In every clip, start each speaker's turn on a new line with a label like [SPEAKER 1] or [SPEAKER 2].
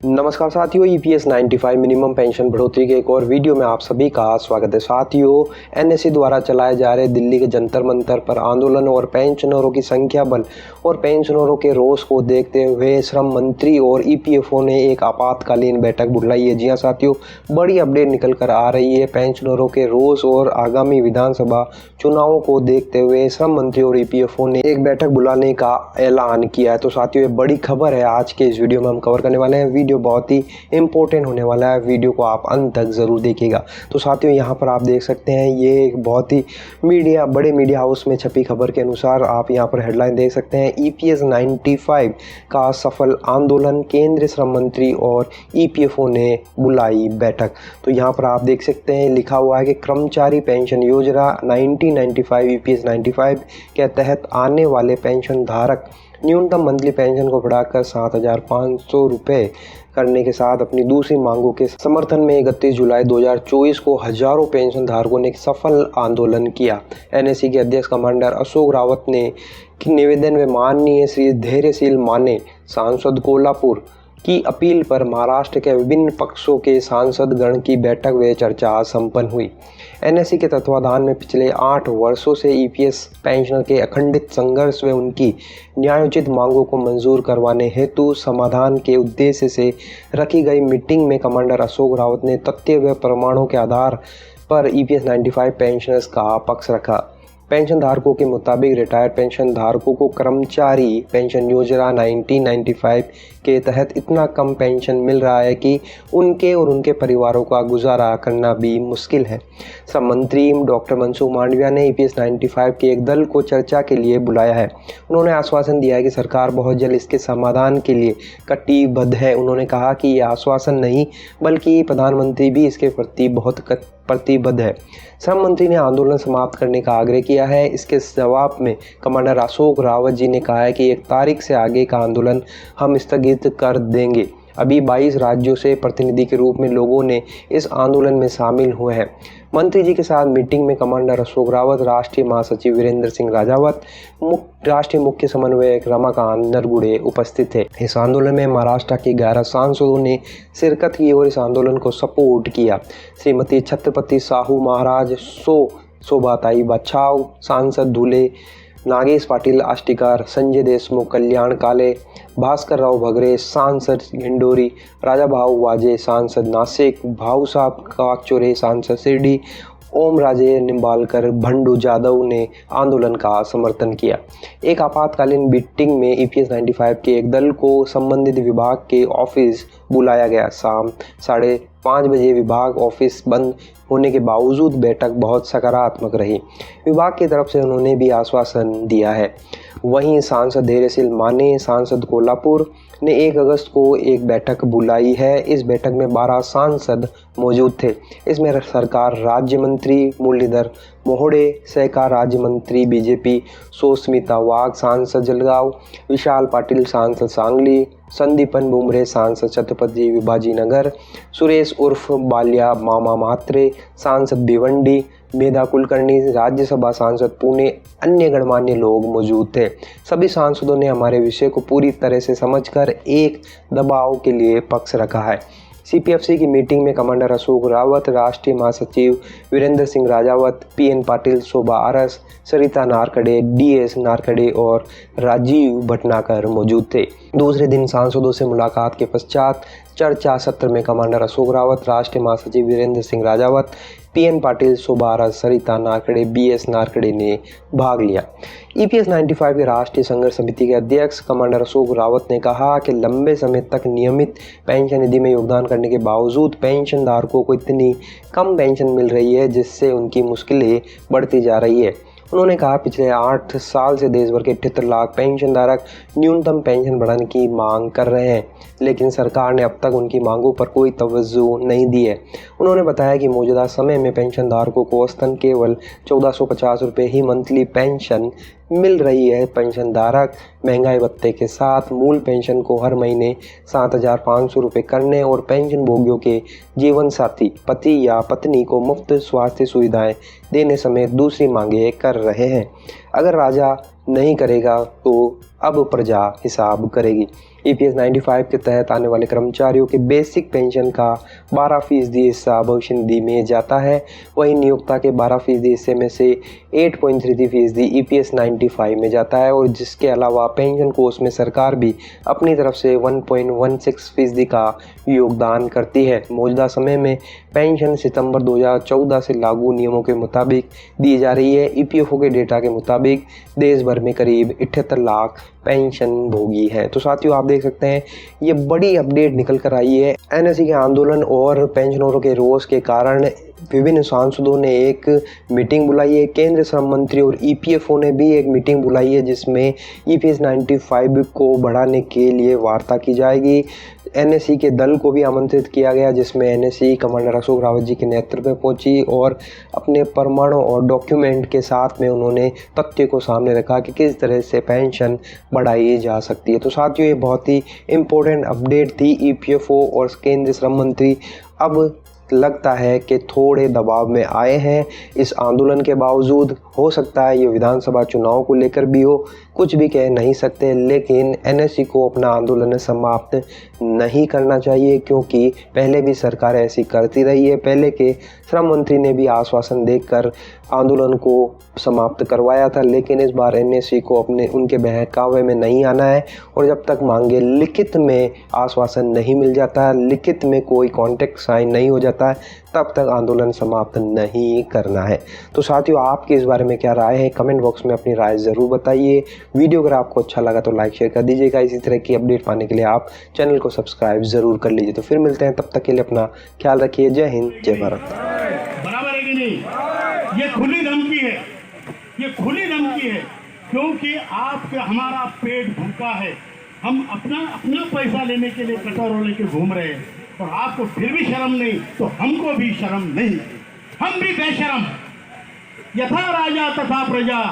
[SPEAKER 1] नमस्कार साथियों, EPS 95 minimum pension बढ़ोतरी के एक और वीडियो में आप सभी का स्वागत है। साथियों, एनएससी द्वारा चलाए जा रहे दिल्ली के जंतर मंतर पर आंदोलन और पेंशनरों की संख्या बल और पेंशनरों के रोष को देखते हुए श्रम मंत्री और ईपीएफओ ने एक आपातकालीन बैठक बुलाई है। जी हां साथियों, बड़ी अपडेट निकल कर आ रही है। पेंशनरों के रोष और आगामी विधानसभा चुनावों को देखते हुए श्रम मंत्री और ईपीएफओ ने एक बैठक बुलाने का ऐलान किया है। तो साथियों, ये बड़ी खबर है, आज के इस वीडियो में हम कवर करने वाले हैं। वीडियो बहुत ही इंपॉर्टेंट होने वाला है, वीडियो को आप अंत तक ज़रूर देखिएगा। तो साथियों, यहाँ पर आप देख सकते हैं, ये एक बहुत ही बड़े मीडिया हाउस में छपी खबर के अनुसार आप यहाँ पर हेडलाइन देख सकते हैं। ईपीएस 95 का सफल आंदोलन, केंद्रीय श्रम मंत्री और ईपीएफओ ने बुलाई बैठक। तो यहाँ पर आप देख सकते हैं, लिखा हुआ है कि कर्मचारी पेंशन योजना 1995 ईपीएस 95 के तहत आने वाले पेंशन धारक न्यूनतम मंथली पेंशन को बढ़ाकर 7,500 रुपये करने के साथ अपनी दूसरी मांगों के समर्थन में 31 जुलाई 2024 को हजारों पेंशन धारकों ने एक सफल आंदोलन किया। एनएससी के अध्यक्ष कमांडर अशोक रावत ने निवेदन में माननीय श्री धैर्यशील माने सांसद कोल्हापुर की अपील पर महाराष्ट्र के विभिन्न पक्षों के सांसद गण की बैठक व चर्चा संपन्न हुई। एनएससी के तत्वाधान में पिछले 8 वर्षों से ईपीएस पेंशनर के अखंडित संघर्ष व उनकी न्यायोचित मांगों को मंजूर करवाने हेतु समाधान के उद्देश्य से रखी गई मीटिंग में कमांडर अशोक रावत ने तथ्य व प्रमाणों के आधार पर ईपीएस 95 पेंशनर्स का पक्ष रखा। पेंशन धारकों के मुताबिक रिटायर्ड पेंशन धारकों को कर्मचारी पेंशन योजना 1995 के तहत इतना कम पेंशन मिल रहा है कि उनके और उनके परिवारों का गुजारा करना भी मुश्किल है। श्रम मंत्री डॉक्टर मनसुख मांडविया ने ईपीएस 95 के एक दल को चर्चा के लिए बुलाया है। उन्होंने आश्वासन दिया है कि सरकार बहुत जल्द इसके समाधान के लिए कटिबद्ध है। उन्होंने कहा कि यह आश्वासन नहीं बल्कि प्रधानमंत्री भी इसके प्रति बहुत प्रतिबद्ध है। श्रम मंत्री ने आंदोलन समाप्त करने का आग्रह किया है। इसके जवाब में कमांडर अशोक रावत जी ने कहा है कि 1 तारीख से आगे का आंदोलन हम स्थगित कर देंगे। अभी 22 राज्यों से प्रतिनिधि के रूप में लोगों ने इस आंदोलन में शामिल हुए हैं। मंत्री जी के साथ मीटिंग में कमांडर अशोक रावत, राष्ट्रीय महासचिव वीरेंद्र सिंह राजावत, राष्ट्रीय मुख्य समन्वयक रमाकांत नरगुड़े उपस्थित थे। इस आंदोलन में महाराष्ट्र के 11 सांसदों ने शिरकत की और इस आंदोलन को सपोर्ट किया। श्रीमती छत्रपति साहू महाराज, शोभाताई बचाव सांसद धुले, नागेश पाटिल आष्टीकर, संजय देशमुख, कल्याण काले, भास्कर राव भगरे सांसद गिंडोरी, राजा भाऊ वाजे सांसद नासिक, भाऊ साहब काकचोरे सांसद शिरडी, ओम राजे निम्बालकर, भंडू जाधव ने आंदोलन का समर्थन किया। एक आपातकालीन मीटिंग में ईपीएस 95 के एक दल को संबंधित विभाग के ऑफिस बुलाया गया। शाम 5:30 बजे विभाग ऑफिस बंद होने के बावजूद बैठक बहुत सकारात्मक रही। विभाग की तरफ से उन्होंने भी आश्वासन दिया है। वहीं सांसद धैर्यशील माने सांसद कोल्हापुर ने 1 अगस्त को एक बैठक बुलाई है। इस बैठक में 12 सांसद मौजूद थे। इसमें सरकार राज्य मंत्री मुरलीधर मोहड़े, सहकार राज्य मंत्री बीजेपी सुस्मिता वाघ सांसद जलगांव, विशाल पाटिल सांसद सांगली, संदीपन बुमरे सांसद छत्रपति विभाजी नगर, सुरेश उर्फ बालिया मामा म्हात्रे सांसद भिवंडी, मेधा कुलकर्णी राज्यसभा सांसद पुणे, अन्य गणमान्य लोग मौजूद थे। सभी सांसदों ने हमारे विषय को पूरी तरह से समझकर एक दबाव के लिए पक्ष रखा है। सीपीएफसी की मीटिंग में कमांडर अशोक रावत, राष्ट्रीय महासचिव वीरेंद्र सिंह राजावत, पीएन पाटिल, शोभा आरस, सरिता नारकड़े, डीएस नारकड़े और राजीव भटनागर मौजूद थे। दूसरे दिन सांसदों से मुलाकात के पश्चात चर्चा सत्र में कमांडर अशोक रावत, राष्ट्रीय महासचिव वीरेंद्र सिंह राजावत, पीएन पाटिल, शोभा आरस, सरिता नारकड़े, बीएस नारकड़े ने भाग लिया। ईपीएस 95 के राष्ट्रीय संघर्ष समिति के अध्यक्ष कमांडर अशोक रावत ने कहा कि लंबे समय तक नियमित पेंशन निधि में योगदान करने के बावजूद पेंशन धारकों को इतनी कम पेंशन मिल रही है जिससे उनकी मुश्किलें बढ़ती जा रही है। उन्होंने कहा, पिछले 8 साल से देश भर के 78 लाख पेंशन धारक न्यूनतम पेंशन बढ़ाने की मांग कर रहे हैं, लेकिन सरकार ने अब तक उनकी मांगों पर कोई तवज्जो नहीं दी है। उन्होंने बताया कि मौजूदा समय में पेंशन धारकों को औसतन केवल 1450 रुपये ही मंथली पेंशन मिल रही है। पेंशन धारक महंगाई भत्ते के साथ मूल पेंशन को हर महीने 7,500 रुपये करने और पेंशन भोगियों के जीवन साथी पति या पत्नी को मुफ्त स्वास्थ्य सुविधाएं देने समेत दूसरी मांगें कर रहे हैं। अगर राजा नहीं करेगा तो अब प्रजा हिसाब करेगी। EPS 95 के तहत आने वाले कर्मचारियों के बेसिक पेंशन का 12% हिस्सा भविष्य निधि में जाता है। वहीं नियोक्ता के 12% हिस्से में से 8.33% EPS 95 में जाता है और जिसके अलावा पेंशन कोष में सरकार भी अपनी तरफ से 1.16% का योगदान करती है। मौजूदा समय में पेंशन सितंबर 2014 से लागू नियमों के मुताबिक दी जा रही है। EPFO के डेटा के मुताबिक देश भर में करीब 78 लाख पेंशन भोगी हैं। तो साथियों, आप देख सकते हैं ये बड़ी अपडेट निकल कर आई है। NSE के आंदोलन और पेंशनरों के रोष के कारण विभिन्न सांसदों ने एक मीटिंग बुलाई है। केंद्र श्रम मंत्री और EPFO ने भी एक मीटिंग बुलाई है जिसमें EPS 95 को बढ़ाने के लिए वार्ता की जाएगी। NSE के दल को भी आमंत्रित किया गया जिसमें NSE कमांडर अशोक रावत जी के नेतृत्व में पहुंची और अपने प्रमाणों और डॉक्यूमेंट के साथ में उन्होंने तथ्य को सामने रखा कि किस तरह से पेंशन बढ़ाई जा सकती है। तो साथियों, ये बहुत ही इम्पोर्टेंट अपडेट थी। EPFO और केंद्रीय श्रम मंत्री अब लगता है कि थोड़े दबाव में आए हैं। इस आंदोलन के बावजूद हो सकता है ये विधानसभा चुनाव को लेकर भी हो, कुछ भी कह नहीं सकते, लेकिन NSE को अपना आंदोलन समाप्त नहीं करना चाहिए क्योंकि पहले भी सरकार ऐसी करती रही है। पहले के श्रम मंत्री ने भी आश्वासन देकर आंदोलन को समाप्त करवाया था, लेकिन इस बार NSE को उनके बहकावे में नहीं आना है और जब तक मांगे लिखित में आश्वासन नहीं मिल जाता, लिखित में कोई कॉन्ट्रैक्ट साइन नहीं हो जाता है, तब तक आंदोलन समाप्त नहीं करना है। तो साथियों, आपकी इस बारे में क्या राय है? कमेंट बॉक्स में अपनी राय ज़रूर बताइए। वीडियो अगर आपको अच्छा लगा तो लाइक शेयर कर दीजिएगा। इसी तरह की अपडेट पाने के लिए आप चैनल को सब्सक्राइब ज़रूर कर लीजिए। तो फिर मिलते हैं, तब तक के लिए अपना ख्याल रखिए। जय हिंद, जय भारत।
[SPEAKER 2] बराबर है कि नहीं? ये खुली धमकी है, ये खुली धमकी है क्योंकि हमारा पेट भूखा है। हम अपना पैसा लेने के लिए कटोरा लेके घूम रहे हैं और आपको फिर भी शर्म नहीं, तो हमको भी शर्म नहीं। हम भी बेशरम। यथा राजा तथा प्रजा,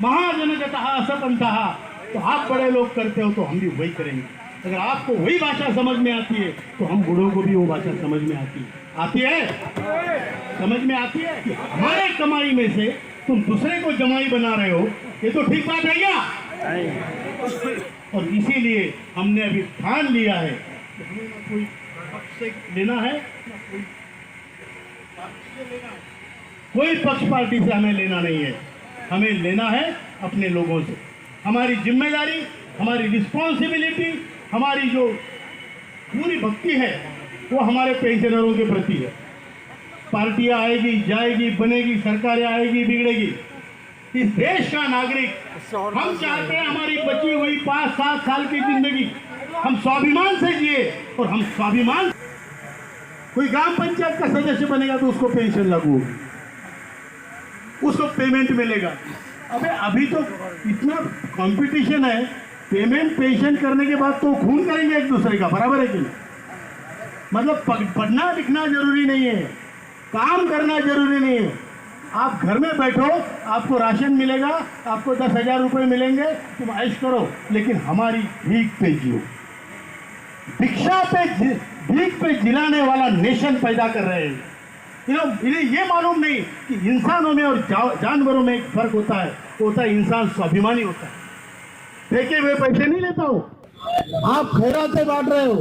[SPEAKER 2] महाजनगतः सपंथः। तो आप बड़े लोग करते हो तो हम भी वही करेंगे। अगर आपको वही भाषा समझ में आती है तो हम बूढ़ों को भी वो भाषा समझ में आती है समझ में आती है कि हमारे कमाई में से तुम दूसरे को जमाई बना रहे हो, ये तो ठीक बात है क्या? और इसीलिए हमने अभी ठान लिया है कि हमें ना कोई पक्ष से लेना है, ना कोई पार्टी से लेना है। कोई पक्ष पार्टी से हमें लेना नहीं है, हमें लेना है अपने लोगों से। हमारी जिम्मेदारी, हमारी रिस्पॉन्सिबिलिटी, हमारी जो पूरी भक्ति है वो हमारे पेंशनरों के प्रति है। पार्टियां आएगी जाएगी, बनेगी सरकारें आएगी बिगड़ेगी, इस देश का नागरिक हम चाहते हैं हमारी बची हुई 5-7 साल की जिंदगी हम स्वाभिमान से जिए। और हम स्वाभिमान, कोई ग्राम पंचायत का सदस्य बनेगा तो उसको पेंशन लागू होगी, उसको पेमेंट मिलेगा। अबे अभी तो इतना कंपटीशन है, पेमेंट पेंशन करने के बाद तो खून करेंगे एक दूसरे का, बराबर है कि नहीं? मतलब पढ़ना लिखना जरूरी नहीं है, काम करना जरूरी नहीं है। आप घर में बैठो, आपको राशन मिलेगा, आपको 10,000 रुपये मिलेंगे, तुम ऐश करो, लेकिन हमारी भीख पे जियो। भीख पे जिलाने वाला नेशन पैदा कर रहे हैं। इन्हें ये मालूम नहीं कि इंसानों में और जानवरों में एक फर्क होता है, वो होता है इंसान स्वाभिमानी होता है। फेंके हुए पैसे नहीं लेता हो।
[SPEAKER 3] आप खैरातें बांट रहे हो,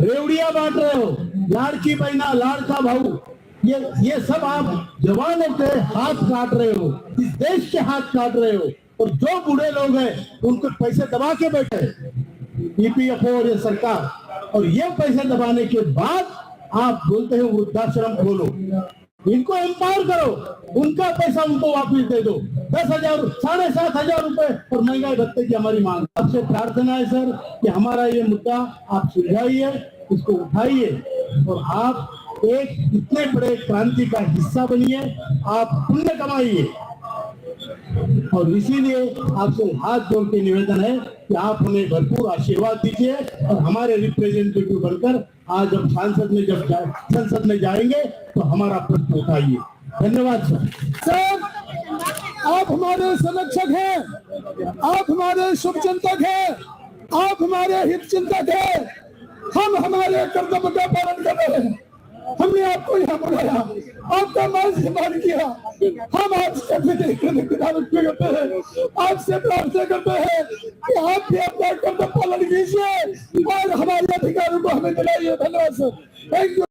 [SPEAKER 3] रेवड़ियां बांट रहे हो, लाड़की बहना लाड़का भाऊ, ये सब आप जवानों के हाथ काट रहे हो, इस देश के हाथ काट रहे हो। और जो बूढ़े लोग हैं उनको पैसे दबा के बैठे EPFO और ये सरकार, और ये पैसे दबाने के बाद आप बोलते हैं वृद्धाश्रम खोलो, इनको एम्पावर करो, उनका पैसा उनको वापस दे दो। 10,000 7,500 रुपए और महंगाई भत्ते की हमारी मांग। आपसे प्रार्थना है सर कि हमारा ये मुद्दा आप सुलझाइए, इसको उठाइए और आप एक इतने बड़े क्रांति का हिस्सा बनिए, आप पुण्य कमाइए। और इसीलिए आपसे हाथ जोड़ के निवेदन है कि आप हमें भरपूर आशीर्वाद दीजिए और हमारे रिप्रेजेंटेटिव बनकर आज हम संसद में जाएंगे तो हमारा प्रश्न उठाइए। धन्यवाद सर। आप हमारे संरक्षक हैं, आप हमारे शुभ चिंतक हैं, आप हमारे हित चिंतक हैं। हम हमारे कर्तव्य का पालन कर रहे हैं। हमने आपको यहाँ बुलाया, आपका मान सम्मान किया। हम आपसे करते हैं, आपसे प्रार्थना करते हैं कि आप भी अपना कर्तव्य पालन कीजिए और हमारे अधिकारों को हमें दिलाइए। धन्यवाद सर, थैंक यू।